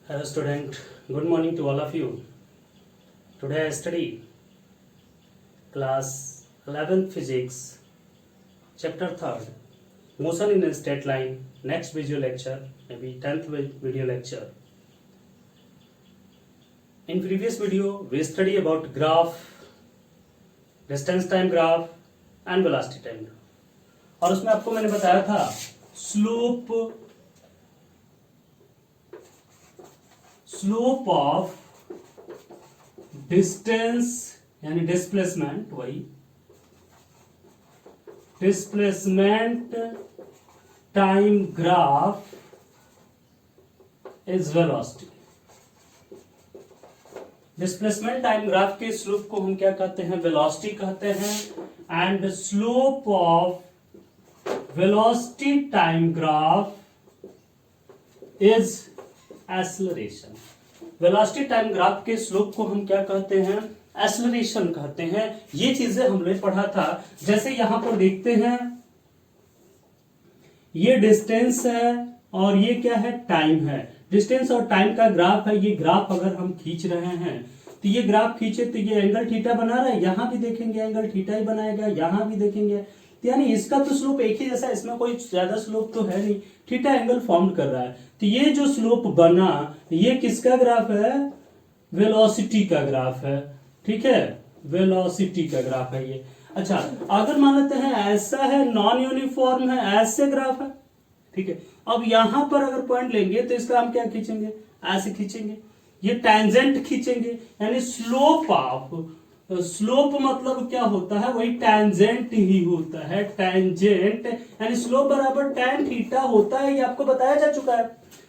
Hello student, good morning to all of you. Today I study class 11th physics, chapter 3rd, motion in a straight line, next video lecture, maybe 10th video lecture. In previous video we study about graph, distance time graph and velocity time graph. और उसमें आपको मैंने बताया था slope of distance यानी displacement, वही displacement time graph is velocity. Displacement time graph के slope को हम क्या कहते हैं? वेलोसिटी कहते हैं। And slope of velocity time graph is acceleration. Velocity time graph के स्लोप को हम क्या कहते हैं? एक्सेलरेशन कहते हैं। ये चीजें हमने पढ़ा था। जैसे यहां पर देखते हैं, ये डिस्टेंस है और ये क्या है? टाइम है। डिस्टेंस और टाइम का ग्राफ है। ये ग्राफ अगर हम खींच रहे हैं तो ये ग्राफ खींचे तो ये एंगल थीटा बना रहा है। यहां भी देखेंगे एंगल थीटा ही बनाएगा, यहां भी देखेंगे, यानी इसका तो स्लोप एक ही जैसा, इसमें कोई ज्यादा स्लोप तो है नहीं। थीटा एंगल फॉर्म कर रहा है, तो ये जो स्लोप बना ये किसका ग्राफ है? वेलोसिटी का ग्राफ है। ठीक है, वेलोसिटी का ग्राफ है ये। अच्छा, अगर मान लेते हैं ऐसा है, नॉन यूनिफॉर्म है, ऐसे ग्राफ है। ठीक है, अब यहां पर अगर पॉइंट लेंगे तो इसका हम क्या खींचेंगे? ऐसे खींचेंगे। ये टेंजेंट खींचेंगे, यानी स्लोप ऑफ, स्लोप मतलब क्या होता है? वही टेंजेंट ही होता है। टेंजेंट यानी स्लोप बराबर tan थीटा होता है, ये आपको बताया जा चुका है।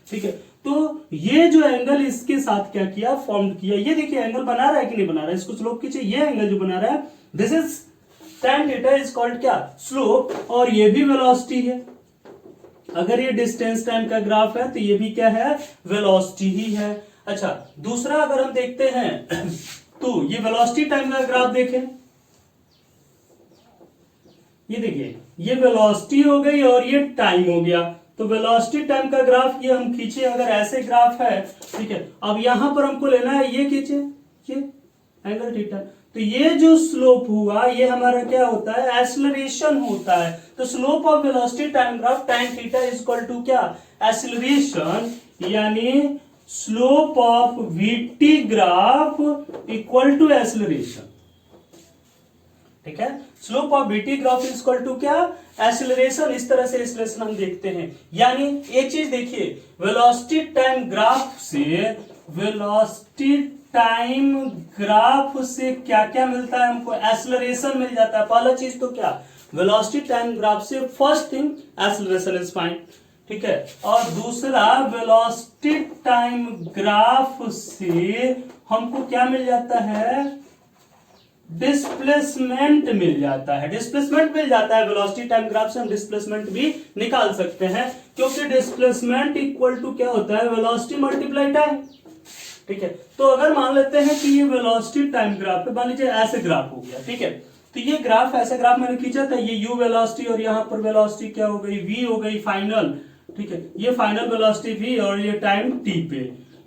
ठीक है, तो ये जो एंगल इसके साथ क्या किया? फॉर्म किया। ये देखिए एंगल बना रहा है कि नहीं बना रहा है? इसको स्लोप कीजिए। ये एंगल जो बना रहा है, this is tan theta is called क्या? स्लोप। और ये भी वेलोसिटी है। अगर ये डिस्टेंस टाइम का ग्राफ है तो ये भी क्या है? वेलोसिटी ही है। अच्छा, दूसरा अगर हम देखते हैं तो ये वेलोसिटी टाइम का ग्राफ देखें, ये देखिए ये वेलोसिटी हो गई और ये टाइम हो गया। तो वेलोसिटी टाइम का ग्राफ ये हम खींचे, अगर ऐसे ग्राफ है, ठीक है। अब यहां पर हमको लेना है, ये खींचे, ये एंगल थीटा, तो ये जो स्लोप हुआ ये हमारा क्या होता है? एक्सेलरेशन होता है। तो slope of velocity time graph tan theta is equal to क्या? एक्सेलरेशन, यानी slope of VT graph equal to acceleration. ठीक है, slope of VT graph is equal to क्या? एक्सेलरेशन। इस तरह से एक्सेलरेशन हम देखते हैं। यानी एक चीज देखिए, वेलोसिटी टाइम ग्राफ से, वेलोसिटी टाइम ग्राफ से क्या क्या मिलता है हमको? एक्सेलरेशन मिल जाता है। पहला चीज तो क्या? वेलोसिटी टाइम ग्राफ से first thing acceleration is find. ठीक है, और दूसरा वेलोसिटी टाइम ग्राफ से हमको क्या मिल जाता है? डिस्प्लेसमेंट मिल जाता है। डिस्प्लेसमेंट मिल जाता है वेलोसिटी टाइम ग्राफ से। हम डिस्प्लेसमेंट भी निकाल सकते हैं, क्योंकि डिस्प्लेसमेंट इक्वल टू क्या होता है? Velocity multiply time. ठीक है, तो अगर मान लेते हैं कि ये वेलोसिटी टाइम ग्राफ है, मान लीजिए ऐसे ग्राफ हो गया। ठीक है, तो ये ग्राफ, ऐसे ग्राफ मैंने खींचा था, ये u वेलोसिटी और यहां पर वेलोसिटी क्या हो गई? v हो गई फाइनल। ठीक है, ये फाइनल वेलोसिटी v और ये टाइम t पे,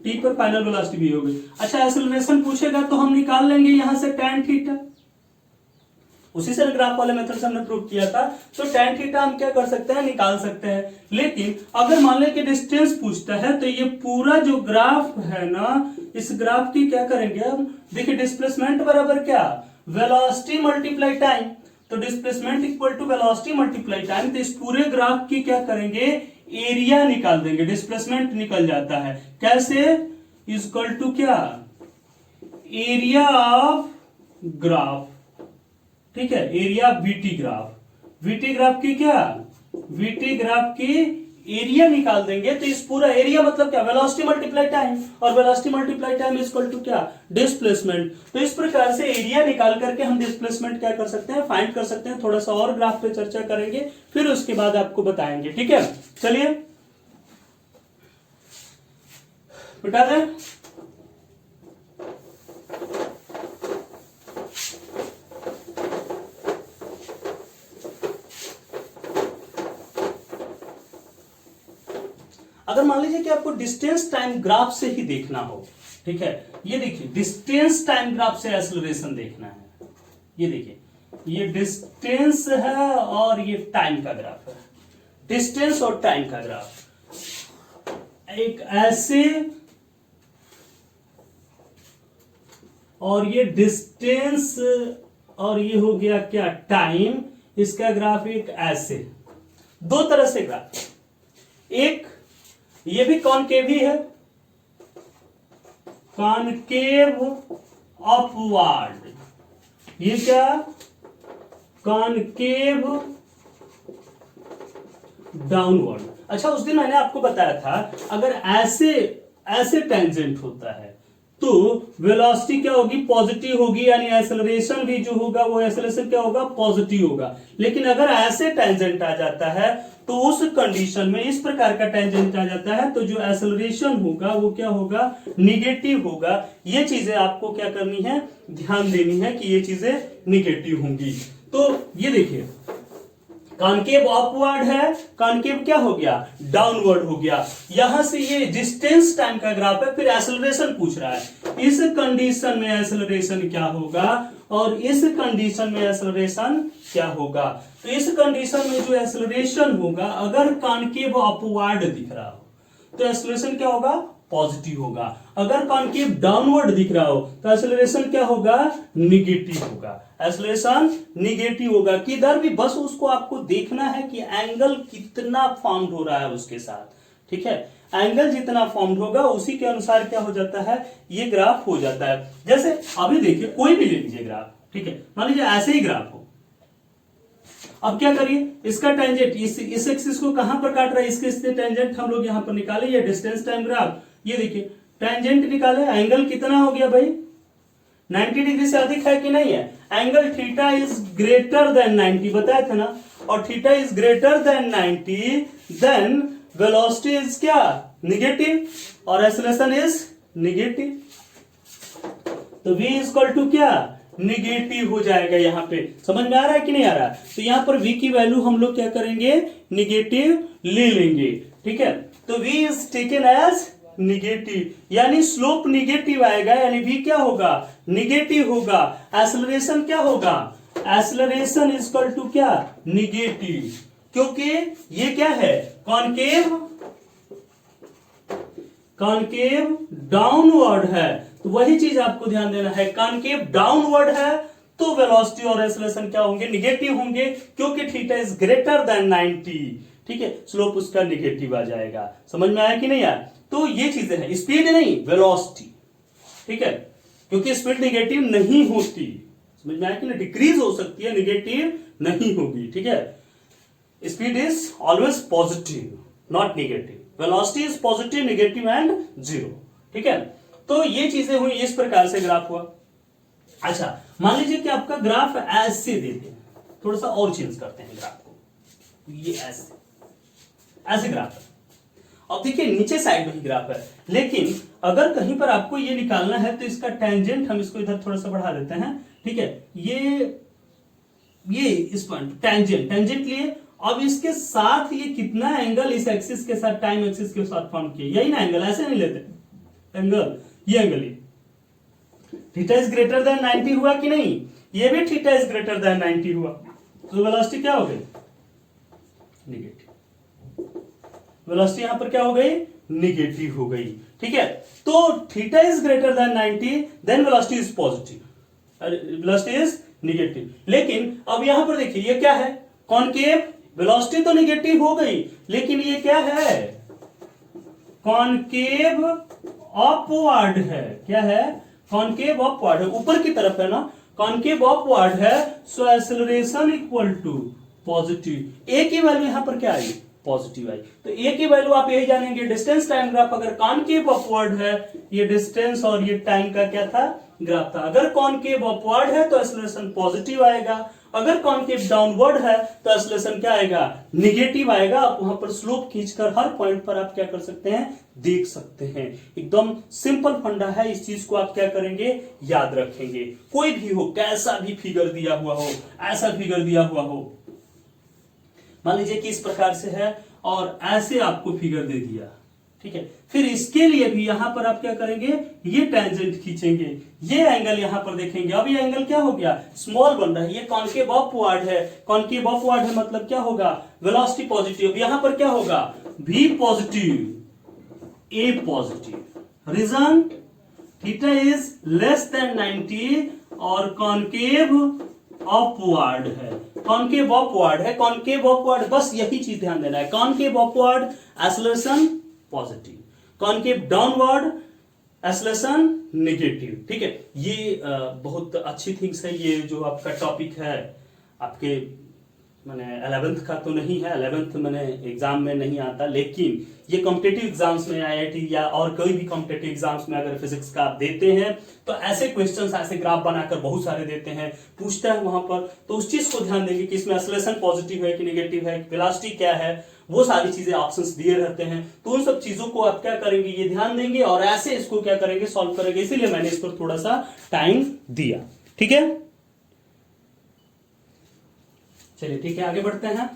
t पर फाइनल वेलोसिटी v हो गई। अच्छा, एक्सेलरेशन पूछेगा तो हम निकाल लेंगे यहां से tan थीटा। उसी से ग्राफ वाले मेथड से हमने प्रूव किया था। तो tan थीटा हम क्या कर सकते हैं? निकाल सकते हैं। लेकिन अगर मान लें कि डिस्टेंस पूछता है तो ये पूरा जो ग्राफ है ना, इस ग्राफ की क्या करेंगे हम? देखिए डिस्प्लेसमेंट बराबर क्या? Velocity multiply time. तो displacement equal to velocity multiply time. तो इस पूरे ग्राफ की क्या करेंगे? एरिया निकाल देंगे। डिस्प्लेसमेंट निकल जाता है कैसे? इक्वल टू क्या? Area of graph. ठीक है, area VT graph. VT graph की क्या? वीटी ग्राफ की एरिया निकाल देंगे। तो इस पूरा एरिया मतलब क्या? वेलोसिटी मल्टीप्लाई टाइम, और velocity multiply time is equal to क्या? डिस्प्लेसमेंट। तो इस प्रकार से एरिया निकाल करके हम डिस्प्लेसमेंट क्या कर सकते हैं? फाइंड कर सकते हैं। थोड़ा सा और ग्राफ पे चर्चा करेंगे, फिर उसके बाद आपको बताएंगे। ठीक है, चलिए बता दें। अगर मान लीजिए कि आपको डिस्टेंस टाइम ग्राफ से ही देखना हो, ठीक है, ये देखिए डिस्टेंस टाइम ग्राफ से एक्सेलरेशन देखना है, ये देखिए ये डिस्टेंस है और ये टाइम का ग्राफ है, डिस्टेंस और टाइम का ग्राफ, एक ऐसे और ये डिस्टेंस और ये हो गया क्या टाइम, इसका ग्राफ एक ऐसे, दो तरह से ग्राफ, एक ये भी कॉनकेव ही है, कॉनकेव अपवार्ड, ये क्या कॉनकेव डाउनवर्ड। अच्छा उस दिन मैंने आपको बताया था अगर ऐसे ऐसे टेंजेंट होता है तो वेलोसिटी क्या होगी, पॉजिटिव होगी, यानी एक्सेलरेशन भी जो होगा वो एक्सेलरेशन क्या होगा, पॉजिटिव होगा। लेकिन अगर ऐसे टेंजेंट आ जाता है तो उस कंडीशन में, इस प्रकार का टेंजेंट आ जाता है तो जो एक्सेलरेशन होगा वो क्या होगा, निगेटिव होगा। ये चीजें आपको क्या करनी है, ध्यान देनी है कि ये चीजें निगेटिव होंगी। तो ये देखिए कॉनकेव अपवर्ड है, कॉनकेव क्या हो गया, डाउनवर्ड हो गया। यहां से ये डिस्टेंस टाइम का ग्राफ है, फिर एक्सेलरेशन पूछ रहा है, इस कंडीशन में एक्सेलरेशन क्या होगा और इस कंडीशन में एक्सेलरेशन क्या होगा। तो इस कंडीशन में जो एक्सेलरेशन होगा, अगर कॉनकेव अपवर्ड दिख रहा हो तो एक्सेलरेशन क्या होगा, पॉजिटिव होगा। अगर कॉनकेव डाउनवर्ड दिख रहा हो तो एक्सेलरेशन क्या होगा, निगेटिव होगा। एक्सेलरेशन निगेटिव होगा, किधर भी, बस उसको आपको देखना है कि एंगल कितना फॉर्म्ड हो रहा है उसके साथ, ठीक है। एंगल जितना फॉर्म्ड होगा उसी के अनुसार क्या हो जाता है, ये ग्राफ हो जाता है। जैसे अभी देखिए कोई भी ले लीजिए ग्राफ, ठीक है, मान लीजिए ऐसे ही ग्राफ हो, अब क्या करिए, इसका टेंजेंट इस एक्सिस को कहां पर काट रहा है, इसके टेंजेंट हम लोग यहां पर निकाले, ये डिस्टेंस टाइम ग्राफ, ये देखिए टेंजेंट निकाले, एंगल कितना हो गया भाई, 90 डिग्री से अधिक है कि नहीं है। Angle theta is greater than 90 बताया था ना, और theta is greater than 90 then velocity is क्या, निगेटिव, और एक्सेलरेशन इज निगेटिव। तो v इक्वल टू क्या, निगेटिव हो जाएगा। यहां पे समझ में आ रहा है कि नहीं आ रहा है। तो यहां पर v की वैल्यू हम लोग क्या करेंगे, निगेटिव ले लेंगे, ठीक है। तो v is taken as negative, यानी स्लोप निगेटिव आएगा, यानी v क्या होगा, निगेटिव होगा। एक्सेलरेशन क्या होगा, एक्सेलरेशन इक्वल टू क्या, निगेटिव, क्योंकि ये क्या है, कॉनकेव डाउनवर्ड है। तो वही चीज आपको ध्यान देना है, कॉनकेव डाउनवर्ड है तो वेलोसिटी और एक्सेलरेशन क्या होंगे, निगेटिव होंगे, क्योंकि थीटा इज ग्रेटर देन 90, ठीक है, स्लोप उसका निगेटिव आ जाएगा। समझ में आया कि नहीं आया। तो ये चीजें हैं, स्पीड नहीं वेलोसिटी, ठीक है, क्योंकि स्पीड निगेटिव नहीं होती। समझ में आया कि नहीं, डिक्रीज हो सकती है, निगेटिव नहीं होगी, ठीक है। Speed is always positive not negative, velocity is positive, negative and zero, ठीक है। तो ये चीजें हुई, इस प्रकार से ग्राफ हुआ। अच्छा मान लीजिए कि आपका ग्राफ ऐसे देते हैं, थोड़ा सा और चेंज करते हैं ग्राफ को, ये ऐसे ग्राफ है, अब देखिए नीचे साइड में ही ग्राफ है, लेकिन अगर कहीं पर आपको ये निकालना है तो इसका टेंजेंट हम इसको इधर थोड़ा सा बढ़ा देते हैं, ठीक है, ये इस पॉइंट टेंजेंट लिए, अब इसके साथ ये कितना एंगल इस एक्सिस के साथ, टाइम एक्सिस के साथ फॉर्म किया, यही ना एंगल, ऐसे नहीं लेते एंगल, ये angle theta is greater than 90 हुआ कि नहीं, ये भी थीटा इज ग्रेटर देन 90 हुआ, तो वेलोसिटी क्या हो गई, निगेटिव, वेलोसिटी यहां पर क्या हो गई, निगेटिव हो गई, ठीक है। तो theta is greater than 90 then velocity is positive, velocity is negative. लेकिन अब यहां पर देखिए ये क्या है, कॉनकेव, वेलोसिटी तो निगेटिव हो गई, लेकिन ये क्या है, कॉनकेव अपवर्ड है, क्या है, कॉनकेव अपवर्ड है, ऊपर की तरफ है ना, कॉनकेव अपवर्ड है, so acceleration equal to positive. A की वैल्यू यहां पर क्या आई, पॉजिटिव आई, तो ए की वैल्यू आप यही जानेंगे, डिस्टेंस टाइम ग्राफ अगर कॉनकेव अपवर्ड है, ये डिस्टेंस और ये टाइम का क्या था, ग्राफ था। अगर कॉनकेव अपवर्ड है तो एक्सेलरेशन पॉजिटिव आएगा, अगर कॉनकेव डाउनवर्ड है तो एक्सेलरेशन क्या आएगा, निगेटिव आएगा। आप वहां पर स्लोप खींचकर हर पॉइंट पर आप क्या कर सकते हैं, देख सकते हैं। एकदम सिंपल फंडा है, इस चीज को आप क्या करेंगे, याद रखेंगे। कोई भी हो, कैसा भी फिगर दिया हुआ हो, ऐसा फिगर दिया हुआ हो, मान लीजिए कि इस प्रकार से है और ऐसे आपको फिगर दे दिया, ठीक है। फिर इसके लिए भी यहां पर आप क्या करेंगे, ये टेंजेंट खींचेंगे, ये एंगल यहां पर देखेंगे। अब ये एंगल क्या हो गया, स्मॉल बन रहा है, ये कॉन्केव अपवर्ड है, कॉन्केव अपवर्ड है मतलब क्या होगा, वेलोसिटी पॉजिटिव। यहां पर क्या होगा, v positive a positive. Reason, theta is less than 90 और कॉन्केव अपवर्ड है, कॉन्केव अपवर्ड है, कॉन्केव अपवर्ड, बस यही चीज ध्यान देना है। Concave upward acceleration positive, concave downward acceleration negative. ठीक है, ये बहुत अच्छी थिंग्स है। ये जो आपका टॉपिक है आपके मैंने 11th का तो नहीं है, 11th मैंने एग्जाम में नहीं आता, लेकिन ये कॉम्पिटेटिव एग्जाम्स में आईआईटी या और कोई भी कॉम्पिटेटिव एग्जाम्स में अगर फिजिक्स का आप देते हैं तो ऐसे क्वेश्चंस, ऐसे ग्राफ बनाकर बहुत सारे देते हैं, पूछता है वहां पर, तो उस चीज को ध्यान देंगे कि इसमें एक्सेलरेशन पॉजिटिव है कि नेगेटिव है, वेलोसिटी क्या है, वो सारी चीजें ऑप्शंस दिए रहते हैं। तो उन सब चीजों को आप क्या करेंगे, ये ध्यान देंगे और ऐसे इसको क्या करेंगे, सॉल्व करेंगे। इसीलिए मैंने इस पर थोड़ा सा टाइम दिया। ठीक है, चलिए ठीक है, आगे बढ़ते हैं।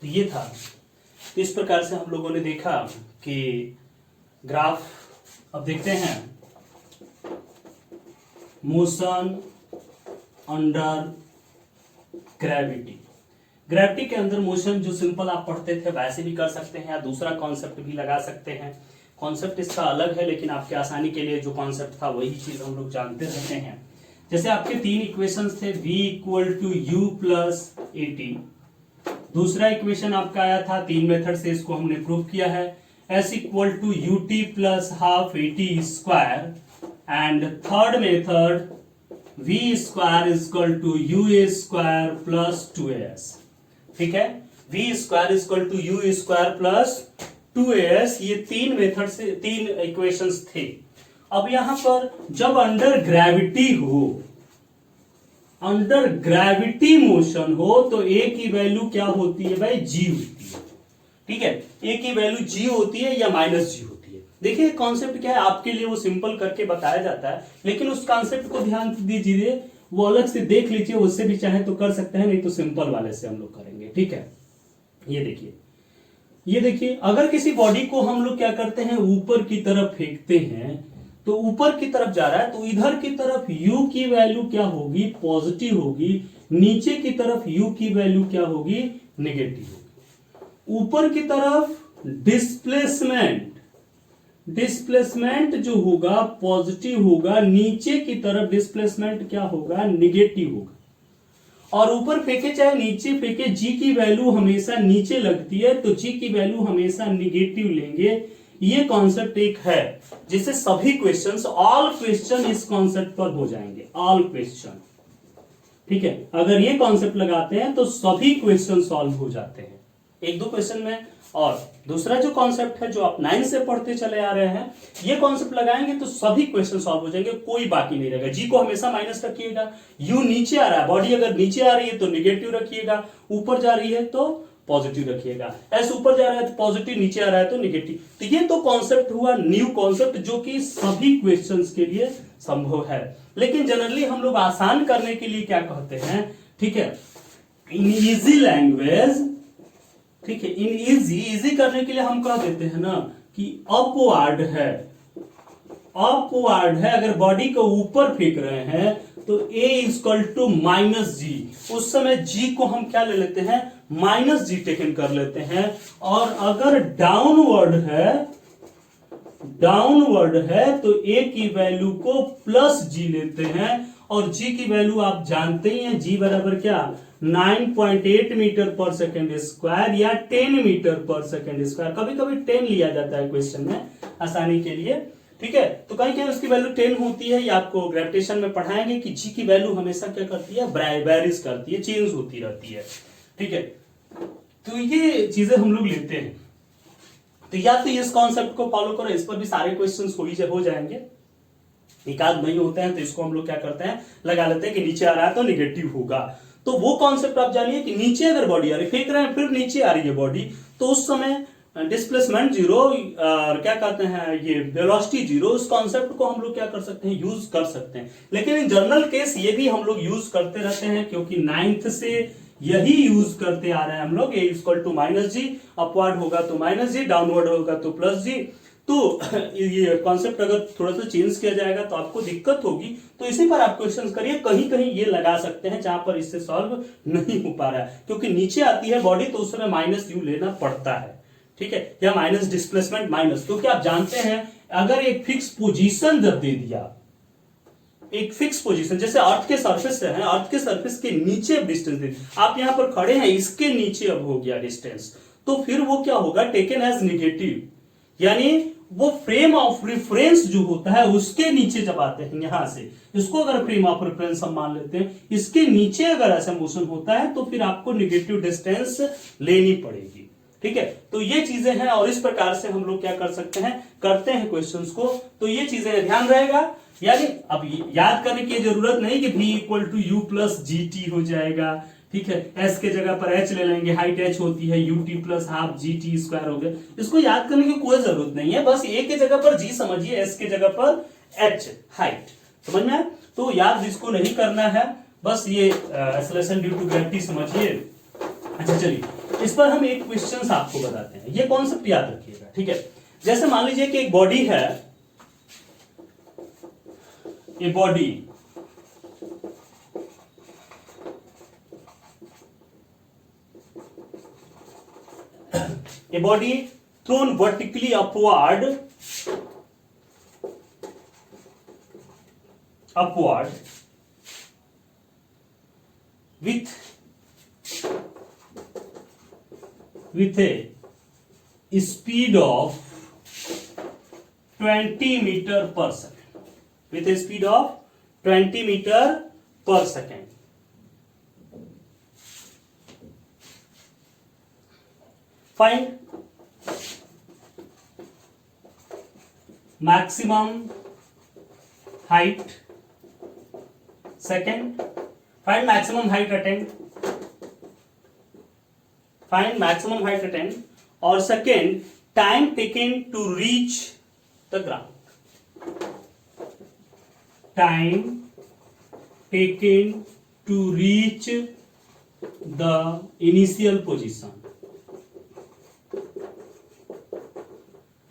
तो ये था, तो इस प्रकार से हम लोगों ने देखा कि ग्राफ, अब देखते हैं मोशन अंडर ग्रेविटी। ग्रेविटी के अंदर मोशन जो सिंपल आप पढ़ते थे वैसे भी कर सकते हैं, या दूसरा कॉन्सेप्ट भी लगा सकते हैं। कॉन्सेप्ट इसका अलग है, लेकिन आपके आसानी के लिए जो कॉन्सेप्ट था वही चीज हम लोग जानते रहते हैं। जैसे आपके तीन इक्वेशंस थे, v equal to u plus a t. दूसरा इक्वेशन आपका आया था, तीन मेथड से इसको हमने प्रूव किया है, s equal to u t plus half a t square. And third method v square is equal to u a square plus 2as। ठीक है, v square is equal to u square plus 2as, ये तीन method से तीन equations थे। अब यहां पर जब अंडर ग्रेविटी हो, अंडर ग्रेविटी मोशन हो, तो ए की वैल्यू क्या होती है भाई, जी होती है। ठीक है, ए की वैल्यू जी होती है या माइनस जी होती है। देखिए कॉन्सेप्ट क्या है, आपके लिए वो सिंपल करके बताया जाता है, लेकिन उस कॉन्सेप्ट को ध्यान दीजिए, वो अलग से देख लीजिए, उससे भी चाहे तो कर सकते हैं, नहीं तो सिंपल वाले से हम लोग करेंगे। ठीक है, ये देखिए, ये देखिए, अगर किसी बॉडी को हम लोग क्या करते हैं, ऊपर की तरफ फेंकते हैं, तो ऊपर की तरफ जा रहा है, तो इधर की तरफ u की वैल्यू क्या होगी, पॉजिटिव होगी, नीचे की तरफ u की वैल्यू क्या होगी, नेगेटिव होगी। ऊपर की तरफ डिस्प्लेसमेंट जो होगा पॉजिटिव होगा, नीचे की तरफ डिस्प्लेसमेंट क्या होगा, नेगेटिव होगा। और ऊपर फेंके चाहे नीचे फेंके, g की वैल्यू हमेशा नीचे लगती है, तो g की वैल्यू हमेशा नेगेटिव लेंगे। ये कॉन्सेप्ट एक है जिससे सभी क्वेश्चंस, ऑल क्वेश्चन इस कॉन्सेप्ट पर हो जाएंगे, ऑल क्वेश्चन। ठीक है, अगर ये कॉन्सेप्ट लगाते हैं तो सभी क्वेश्चन सॉल्व हो जाते हैं एक दो क्वेश्चन में। और दूसरा जो कॉन्सेप्ट है, जो आप 9 से पढ़ते चले आ रहे हैं, ये कॉन्सेप्ट लगाएंगे तो सभी क्वेश्चन सॉल्व हो जाएंगे, कोई बाकी नहीं रहेगा। जी को हमेशा माइनस रखिएगा, यू नीचे आ रहा है, बॉडी अगर नीचे आ रही है तो निगेटिव रखिएगा, ऊपर जा रही है तो पॉजिटिव रखिएगा, एस ऊपर जा रहा है तो पॉजिटिव, नीचे आ रहा है तो निगेटिव। तो ये तो कॉन्सेप्ट हुआ न्यू कॉन्सेप्ट, जो कि सभी क्वेश्चंस के लिए संभव है। लेकिन जनरली हम लोग आसान करने के लिए क्या कहते हैं, ठीक है, इन इजी लैंग्वेज, ठीक है, इन इजी करने के लिए हम कह देते हैं ना कि अपवर्ड है, अपवर्ड है। अगर बॉडी को ऊपर फेंक रहे हैं तो a इक्वल टू माइनस जी, उस समय g को हम क्या ले लेते हैं, माइनस जी टेकन कर लेते हैं। और अगर डाउनवर्ड है तो a की वैल्यू को प्लस जी लेते हैं। और g की वैल्यू आप जानते ही हैं, g बराबर क्या, 9.8 मीटर पर सेकेंड स्क्वायर या 10 मीटर पर सेकेंड स्क्वायर। कभी कभी 10 लिया जाता है क्वेश्चन में आसानी के लिए। ठीक है, तो कहीं कहीं उसकी वैल्यू 10 होती है, या आपको ग्रेविटेशन में पढ़ाएंगे कि जी की वैल्यू हमेशा क्या करती है, वेरीज करती है, चेंज होती रहती है। ठीक है, तो ये चीजें हम लोग लेते हैं। तो या तो इस कॉन्सेप्ट को फॉलो करो, इस पर भी सारे क्वेश्चंस हो जाएंगे। एक आध नहीं होते हैं तो इसको हम लोग क्या करते हैं, लगा लेते हैं कि नीचे आ रहा है तो निगेटिव होगा। तो वो कॉन्सेप्ट आप जानिए कि नीचे अगर बॉडी आ रही, फेंक रहे हैं फिर नीचे आ रही है बॉडी, तो उस समय डिस्प्लेसमेंट जीरो, क्या कहते हैं ये वेलोसिटी जीरो, उस कॉन्सेप्ट को हम लोग क्या कर सकते हैं, यूज कर सकते हैं। लेकिन इन जनरल केस ये भी हम लोग यूज करते रहते हैं, क्योंकि 9th से यही यूज करते आ रहे हैं हम लोग। A equal to minus g, upward होगा तो माइनस जी, डाउनवर्ड होगा तो प्लस जी। तो ये कॉन्सेप्ट अगर थोड़ा सा चेंज किया जाएगा तो आपको दिक्कत होगी, तो इसी पर आप क्वेश्चंस करिए, कहीं कहीं ये लगा सकते हैं जहां पर इससे सॉल्व नहीं हो पा रहा है, क्योंकि नीचे आती है बॉडी तो उस समय माइनस यू लेना पड़ता है, ठीक है, या माइनस डिस्प्लेसमेंट माइनस, क्योंकि आप जानते हैं अगर एक फिक्स पोजीशन जब दे दिया, एक फिक्स पोजीशन, जैसे अर्थ के सरफेस से है, अर्थ के सरफेस के नीचे अब डिस्टेंस दे, आप यहां पर खड़े हैं, इसके नीचे अब हो गया डिस्टेंस, तो फिर वो क्या होगा, टेकन एज नेगेटिव, यानी वो फ्रेम ऑफ रेफरेंस जो होता है उसके नीचे जब आते हैं, यहां से इसको अगर फ्रेम ऑफ रेफरेंस हम मान लेते हैं, इसके नीचे अगर ऐसा मोशन होता है तो फिर आपको नेगेटिव डिस्टेंस लेनी पड़ेगी, ठीक है। तो ये चीजें हैं और इस प्रकार से हम लोग क्या कर सकते हैं, करते हैं क्वेश्चंस को, तो ये चीजें ध्यान रहेगा। यानी अब याद करने की जरूरत नहीं कि v equal to u plus g t हो जाएगा, ठीक है, s के जगह पर h ले लेंगे, हाइट h होती है ut plus half G T square हो गया, इसको याद करने की कोई जरूरत नहीं है, बस a के जगह पर g समझिए, s के जगह पर h हाइट, समझ में आया? तो याद जिसको नहीं करना है बस ये एक्सेलरेशन ड्यू टू ग्रेविटी समझिए। अच्छा चलिए इस पर हम एक क्वेश्चन आपको बताते हैं, ये कॉन्सेप्ट याद रखिएगा, ठीक है। जैसे मान लीजिए कि एक बॉडी है, ये body a body thrown vertically upward with a speed of 20 meter per second, with a speed of 20 meter per second. Find maximum height, second, find maximum height attained, find maximum height attained, और second time taken to reach the ground, time taken to reach the initial position,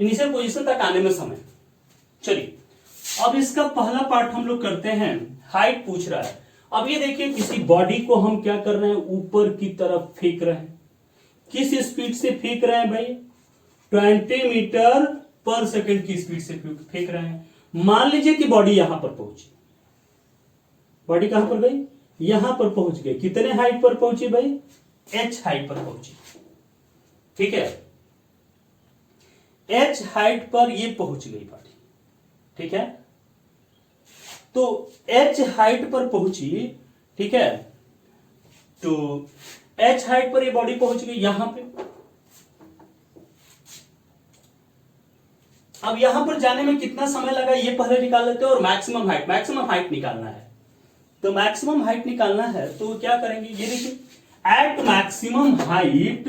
initial position तक आने में समय। चलिए अब इसका पहला part हम लोग करते हैं, हाइट पूछ रहा है। अब ये देखिए किसी बॉडी को हम क्या कर रहे हैं, ऊपर की तरफ फेंक रहे हैं, किस स्पीड से फेंक रहे हैं भाई, 20 मीटर पर सेकंड की स्पीड से फेंक रहे हैं। मान लीजिए कि बॉडी यहां पर पहुंची, बॉडी कहां पर गई, यहां पर पहुंच गई, कितने हाइट पर पहुंची भाई, h हाइट पर पहुंची, ठीक है, h हाइट पर ये पहुंच गई बॉडी, ठीक है, तो h हाइट पर पहुंची, ठीक है, तो h हाइट पर ये बॉडी पहुंच गई यहां पे। अब यहां पर जाने में कितना समय लगा ये पहले निकाल लेते हैं, और मैक्सिमम हाइट निकालना है, तो मैक्सिमम हाइट निकालना है तो क्या करेंगे, ये देखिए at maximum height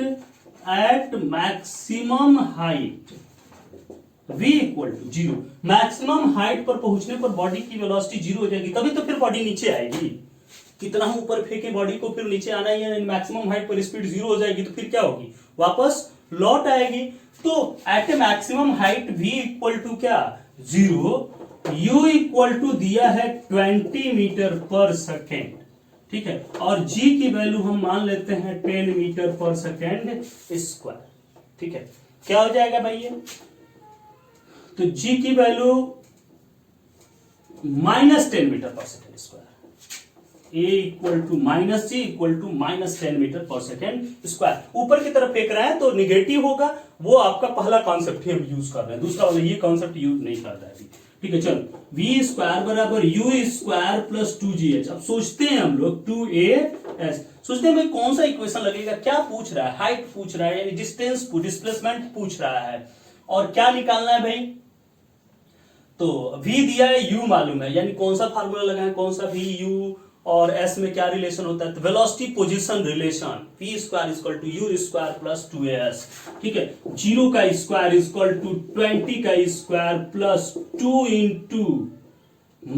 v equal to zero, maximum height पर पहुंचने पर बॉडी की वेलोसिटी जीरो हो जाएगी, तभी तो फिर बॉडी नीचे आएगी, कितना ऊपर फेंके बॉडी को फिर नीचे आना ही है, मैक्सिमम हाइट पर स्पीड जीरो हो जाएगी तो फिर क्या होगी, वापस लौट आएगी। तो at a maximum height v equal to क्या, जीरो, u इक्वल टू दिया है 20 मीटर पर सेकेंड, ठीक है, और g की वैल्यू हम मान लेते हैं 10 मीटर पर सेकेंड स्क्वायर, ठीक है, क्या हो जाएगा भाई ये, तो g की value -10 metre per second square, a equal to minus g equal to -10 metre per second square. ऊपर की तरफ फेंक रहा है तो निगेटिव होगा, वो आपका पहला कॉन्सेप्ट ही हम यूज कर रहे हैं, दूसरा वाला ये कॉन्सेप्ट यूज नहीं कर रहा है, ठीक है। चलो v स्क्वायर बराबर u स्क्वायर प्लस 2gh। अब सोचते हैं हम लोग 2as, सोचते हैं भाई कौन सा इक्वेशन लगेगा, क्या पूछ रहा है, हाइट पूछ रहा है, यानी डिस्टेंस डिस्प्लेसमेंट पूछ रहा है, और क्या निकालना है भाई, तो v दिया है, u मालूम है, यानी कौन सा फार्मूला लगाएं, कौन सा v, u और s में क्या रिलेशन होता है, तो velocity position relation, v square equal to u square plus 2as, ठीक है। 0 का स्क्वायर इक्वल टू 20 का square plus 2 into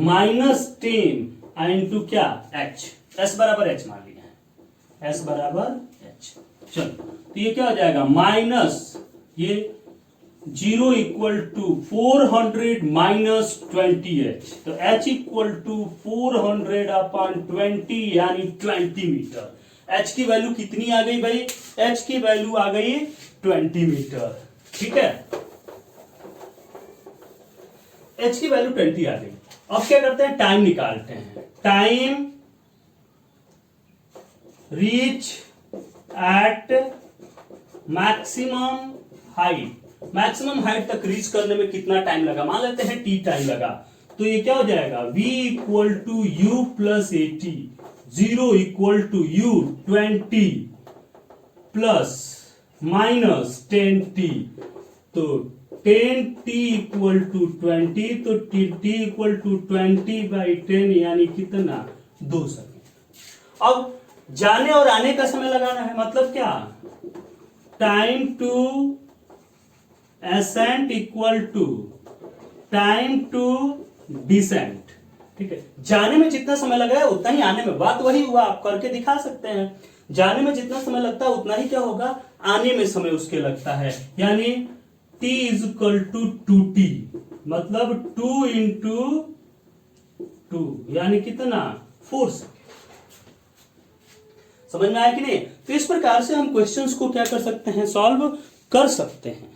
minus 10 into क्या h, s बराबर h मान लिया है, s बराबर h। चलो तो ये क्या हो जाएगा, माइनस ये 0 इक्वल टू 400 माइनस 20h, तो h इक्वल टू 400 अपॉन 20 यानी 20 मीटर। h की वैल्यू कितनी आ गई भाई, h की वैल्यू आ गई 20 मीटर, ठीक है, h की वैल्यू 20 आ गई। अब क्या करते हैं, टाइम निकालते हैं, time reach at maximum height, maximum height तक रीच करने में कितना टाइम लगा, मान लेते हैं t टाइम लगा, तो ये क्या हो जाएगा, v equal to u plus 80, 0 equal to u 20 plus minus 10t, तो 10t इक्वल टू 20, तो t इक्वल टू 20 बाई 10 यानी कितना, 2 सेकेंड। अब जाने और आने का समय लगाना है, मतलब क्या, time to ascent equal to time to descent, ठीक है। जाने में जितना समय लगा है उतना ही आने में, बात वही हुआ, आप करके दिखा सकते हैं। जाने में जितना समय लगता है उतना ही क्या होगा, आने में समय उसके लगता है, यानी t is equal to 2t, मतलब 2 इंटू 2 यानी कितना, 4 सेकेंड। समझ में आया कि नहीं। तो इस प्रकार से हम क्वेश्चंस को क्या कर सकते हैं, सॉल्व कर सकते हैं।